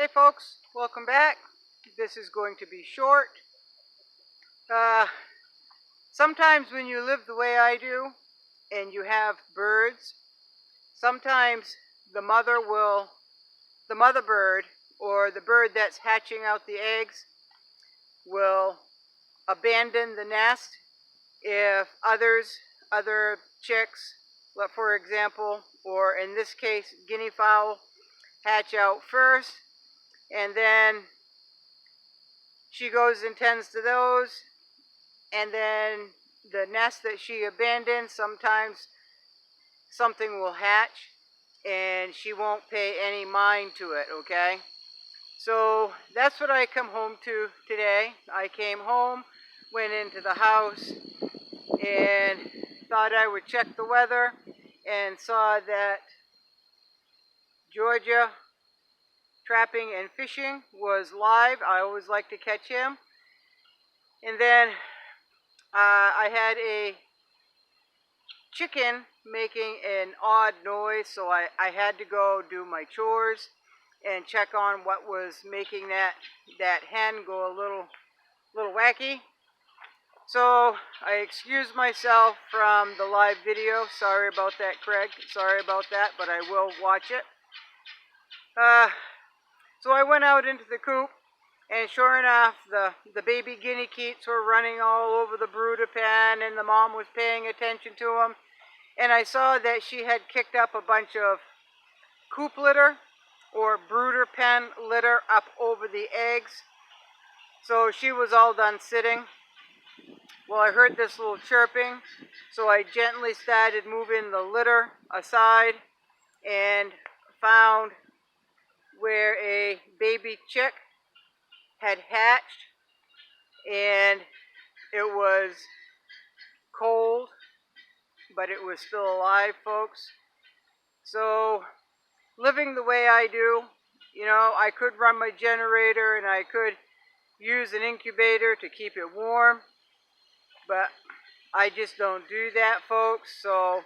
Hey folks, welcome back. This is going to be short. Sometimes when you live the way I do and you have birds, sometimes the mother bird or the bird that's hatching out the eggs will abandon the nest if other chicks, for example, or in this case guinea fowl, hatch out first, and then she goes and tends to those, and then the nest that she abandoned, sometimes something will hatch and she won't pay any mind to it, okay? So that's what I come home to today. I came home, went into the house, and thought I would check the weather and saw that Georgia trapping and fishing was live. I always like to catch him. And then I had a chicken making an odd noise, so I had to go do my chores and check on what was making that hen go a little wacky. So I excused myself from the live video. Sorry about that, Craig. Sorry about that, but I will watch it. So I went out into the coop, and sure enough, the baby guinea geese were running all over the brooder pen, and the mom was paying attention to them. And I saw that she had kicked up a bunch of coop litter or brooder pen litter up over the eggs. So she was all done sitting. Well, I heard this little chirping, so I gently started moving the litter aside and found where a baby chick had hatched, and it was cold, but it was still alive, folks. So living the way I do, you know, I could run my generator and I could use an incubator to keep it warm, but I just don't do that, folks. So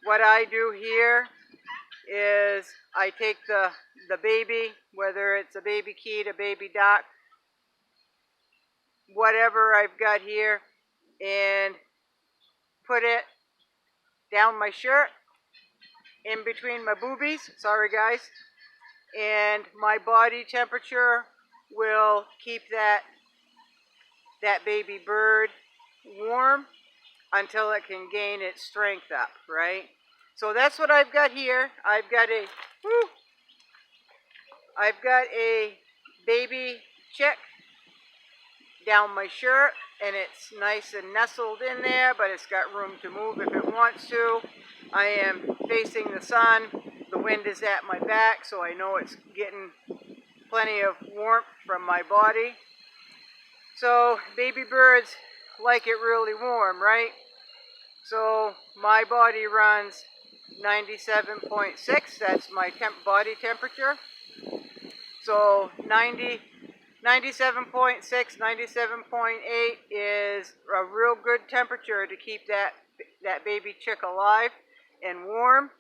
what I do here is I take the baby, whether it's a baby kid, a baby duck, whatever I've got here, and put it down my shirt, in between my boobies, sorry guys, and my body temperature will keep that baby bird warm until it can gain its strength up, right? So that's what I've got here. I've got a baby chick down my shirt, and it's nice and nestled in there, but it's got room to move if it wants to. I am facing the sun. The wind is at my back, so I know it's getting plenty of warmth from my body. So baby birds like it really warm, right? So my body runs 97.6, that's my body temperature. So 97.6, 97.8 is a real good temperature to keep that baby chick alive and warm,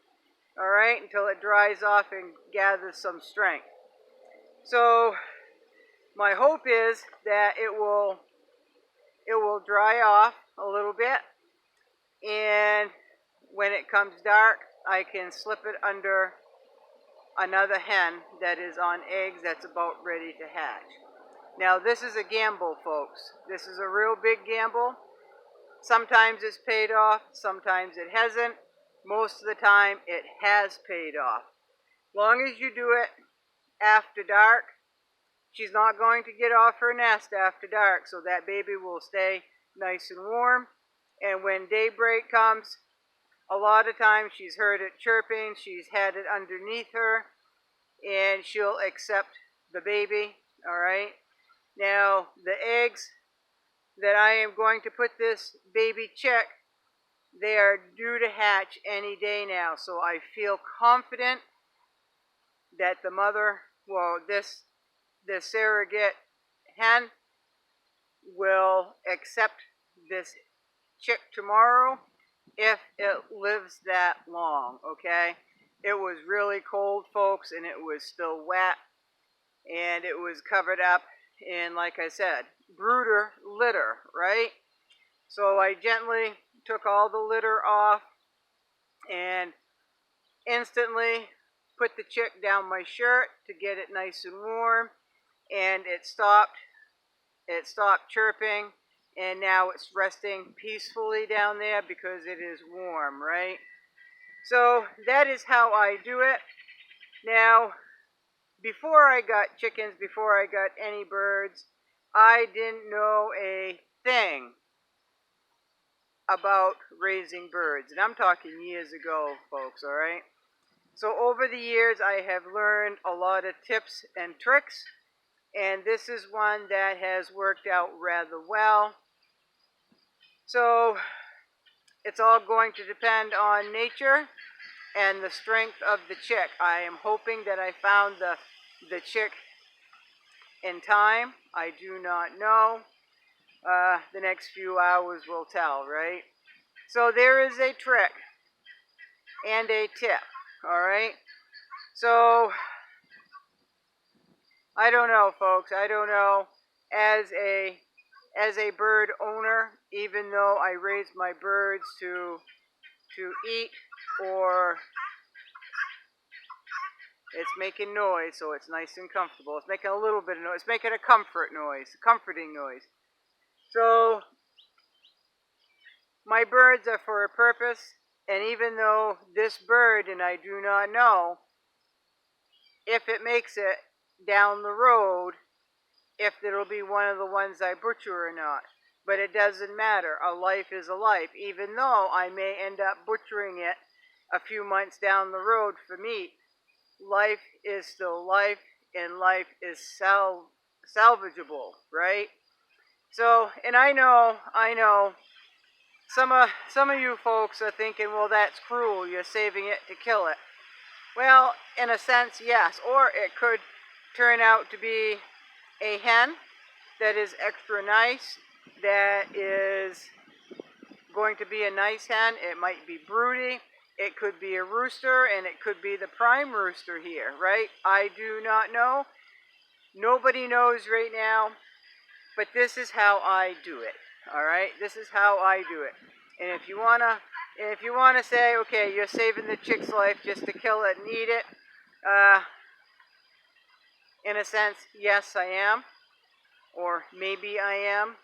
all right, until it dries off and gathers some strength. So my hope is that it will dry off a little bit, and when it comes dark, I can slip it under another hen that is on eggs that's about ready to hatch. Now this is a gamble, folks. This is a real big gamble. Sometimes it's paid off, sometimes it hasn't. Most of the time it has paid off. Long as you do it after dark, she's not going to get off her nest after dark, so that baby will stay nice and warm. And when daybreak comes, a lot of times she's heard it chirping, she's had it underneath her, and she'll accept the baby, all right? Now, the eggs that I am going to put this baby chick, they are due to hatch any day now, so I feel confident that the mother, well, this surrogate hen will accept this chick tomorrow if it lives that long, okay? It was really cold, folks, and it was still wet. and it was covered up in, like I said, brooder litter, right? So I gently took all the litter off and instantly put the chick down my shirt to get it nice and warm, and it stopped chirping, and now it's resting peacefully down there because it is warm, right? So that is how I do it. Now, before I got chickens, before I got any birds, I didn't know a thing about raising birds. And I'm talking years ago, folks, all right? So over the years, I have learned a lot of tips and tricks, and this is one that has worked out rather well. So it's all going to depend on nature and the strength of the chick. I am hoping that I found the chick in time. I do not know. The next few hours will tell, right? So there is a trick and a tip, all right? So I don't know, folks. I don't know. As a bird owner, even though I raise my birds to eat, or it's making noise, so it's nice and comfortable. It's making a little bit of noise. It's making a comforting noise. So my birds are for a purpose, and even though this bird, and I do not know if it makes it down the road, if it'll be one of the ones I butcher or not. But it doesn't matter. A life is a life. Even though I may end up butchering it a few months down the road for meat, life is still life, and life is salvageable, right? So, and I know, some of you folks are thinking, well, that's cruel. You're saving it to kill it. Well, in a sense, yes. Or it could turn out to be a hen that is extra nice, that is going to be a nice hen. It might be broody. It could be a rooster, and it could be the prime rooster here, right? I do not know. Nobody knows right now, but this is how I do it. All right, this is how I do it. And if you wanna say, okay, you're saving the chick's life just to kill it and eat it, in a sense, yes, I am, or maybe I am.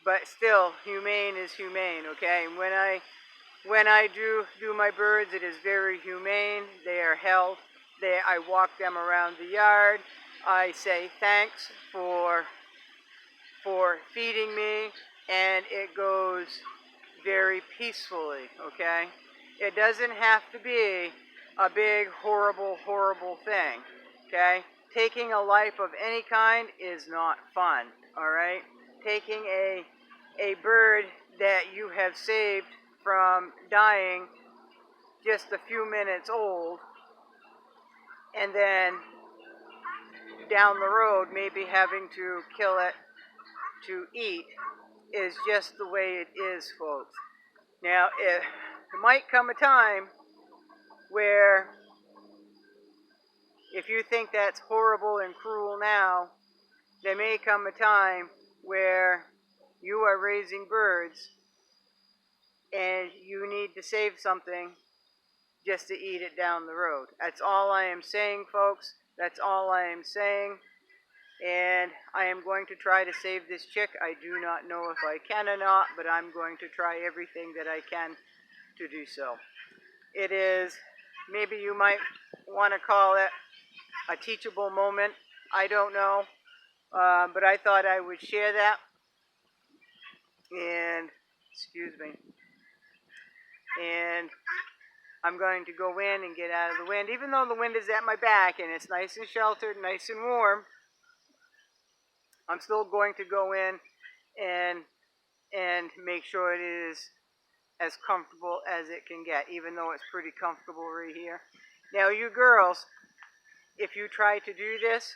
But still, humane is humane, okay? And when I do my birds, it is very humane. They are held. I walk them around the yard. I say thanks for feeding me, and it goes very peacefully, okay? It doesn't have to be a big, horrible thing, okay? Taking a life of any kind is not fun, all right? Taking a bird that you have saved from dying just a few minutes old, and then down the road maybe having to kill it to eat, is just the way it is, folks. Now, it might come a time where, if you think that's horrible and cruel now, there may come a time where you are raising birds and you need to save something just to eat it down the road. That's all I am saying, folks. That's all I am saying. And I am going to try to save this chick. I do not know if I can or not, but I'm going to try everything that I can to do so. It is, maybe you might want to call it a teachable moment. I don't know. But I thought I would share that. And, excuse me. And I'm going to go in and get out of the wind. Even though the wind is at my back and it's nice and sheltered, nice and warm, I'm still going to go in and make sure it is as comfortable as it can get, even though it's pretty comfortable right here. Now, you girls, if you try to do this,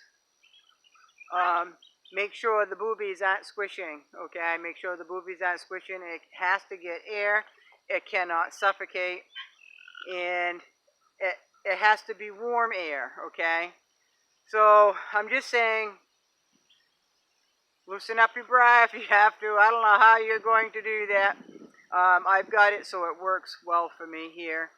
make sure the boobies aren't squishing, okay? Make sure the boobies aren't squishing. It has to get air. It cannot suffocate. And it has to be warm air, okay? So I'm just saying, loosen up your bra if you have to. I don't know how you're going to do that. I've got it so it works well for me here.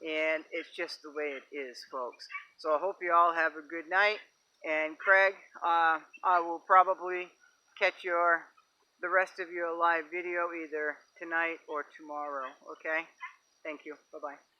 And it's just the way it is, folks. So I hope you all have a good night. And Craig, I will probably catch the rest of your live video either tonight or tomorrow. Okay? Thank you. Bye-bye.